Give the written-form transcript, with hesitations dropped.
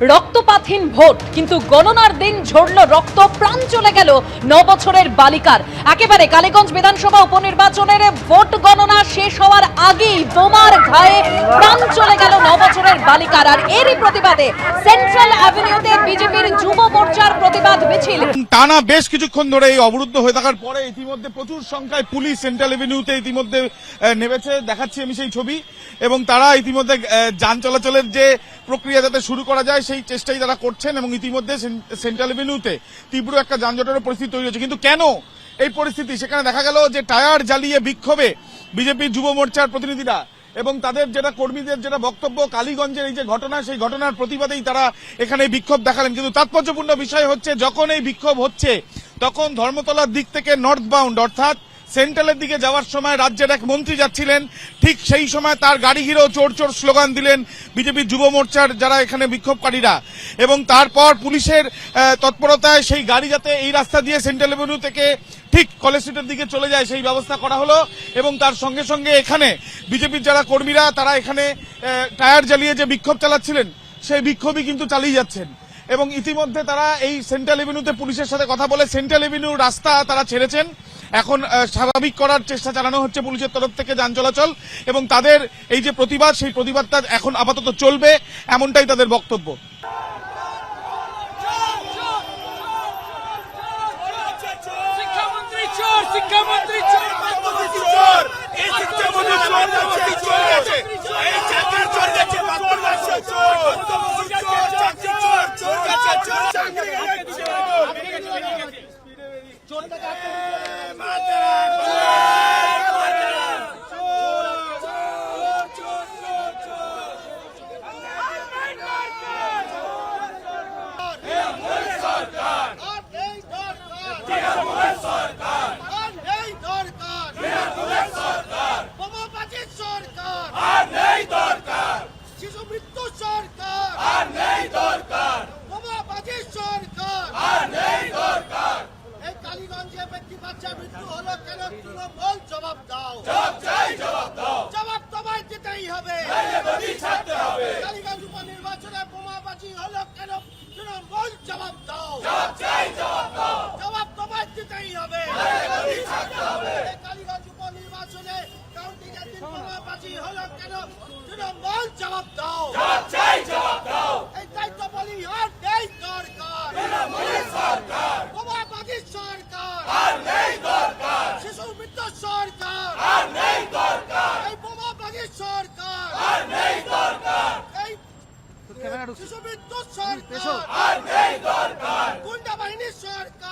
রক্তপাতহীন vote, কিন্তু গণনার দিন ঝরল রক্ত, প্রাণ চলে গেল 9 বছরের বালিকার। একেবারে কালীগঞ্জ বিধানসভা উপনির্বাচনের ভোট গণনা শেষ হওয়ার আগেই বোমার ঘায়ে প্রাণ চলে গেল 9 বছরের বালিকার। আর এরই প্রতিবাদে সেন্ট্রাল অ্যাভিনিউতে বিজেপির যুব মোর্চার প্রতিবাদ মিছিল। টানা বেশ কিছুক্ষণ ধরে এই অবরুদ্ধ হয়ে থাকার পরে ইতিমধ্যে প্রচুর সংখ্যায় পুলিশ সেন্ট্রাল অ্যাভিনিউতে ইতিমধ্যে নেমেছে, দেখাচ্ছি আমি সেই ছবি। এবং তারা ইতিমধ্যে যান চলাচলের যে প্রক্রিয়া যাতে শুরু করা যায় সেই চেষ্টাই তারা করছেন। এবং ইতিমধ্যে সেন্ট্রাল অ্যাভিনিউতে তীব্র একটা যানজটের পরিস্থিতি তৈরি হয়েছে। কিন্তু কেন এই পরিস্থিতি? সেখানে দেখা গেল যে টায়ার জ্বালিয়ে বিক্ষোভে বিজেপির যুব মোর্চার প্রতিনিধিরা এবং তাদের যেটা কর্মীদের যেটা বক্তব্য, কালীগঞ্জের এই যে ঘটনা, সেই ঘটনার প্রতিবাদেই তারা এখানে বিক্ষোভ দেখালেন। কিন্তু তাৎপর্যপূর্ণ বিষয় হচ্ছে, যখন এই বিক্ষোভ হচ্ছে তখন ধর্মতলার দিক থেকে নর্থ বাউন্ড অর্থাৎ সেন্ট্রালের দিকে যাওয়ার সময় রাজ্যের এক মন্ত্রী যাচ্ছিলেন। ঠিক সেই সময় তার গাড়ি ঘিরেও চোর চোর স্লোগান দিলেন বিজেপির যুব মোর্চার যারা এখানে বিক্ষোভকারীরা। এবং তারপর পুলিশের তৎপরতায় সেই গাড়ি যাতে এই রাস্তা দিয়ে সেন্ট্রাল এভিনিউ থেকে ঠিক কলেজ স্ট্রিটের দিকে চলে যায় সেই ব্যবস্থা করা হলো। এবং তার সঙ্গে সঙ্গে এখানে বিজেপির যারা কর্মীরা তারা এখানে টায়ার জ্বালিয়ে যে বিক্ষোভ চালাচ্ছিলেন সেই বিক্ষোভই কিন্তু চালিয়ে যাচ্ছেন। এবং ইতিমধ্যে তারা এই সেন্ট্রাল এভিনিউতে পুলিশের সাথে কথা বলে সেন্ট্রাল এভিনিউর রাস্তা তারা ছেড়েছেন। এখন স্বাভাবিক করার চেষ্টা চালানো হচ্ছে পুলিশের তরফ থেকে যান চলাচল। এবং তাদের এই যে প্রতিবাদ, সেই প্রতিবাদটা এখন আপাতত চলবে, এমনটাই তাদের বক্তব্য। গুন্ডা বাহিনীর সরকার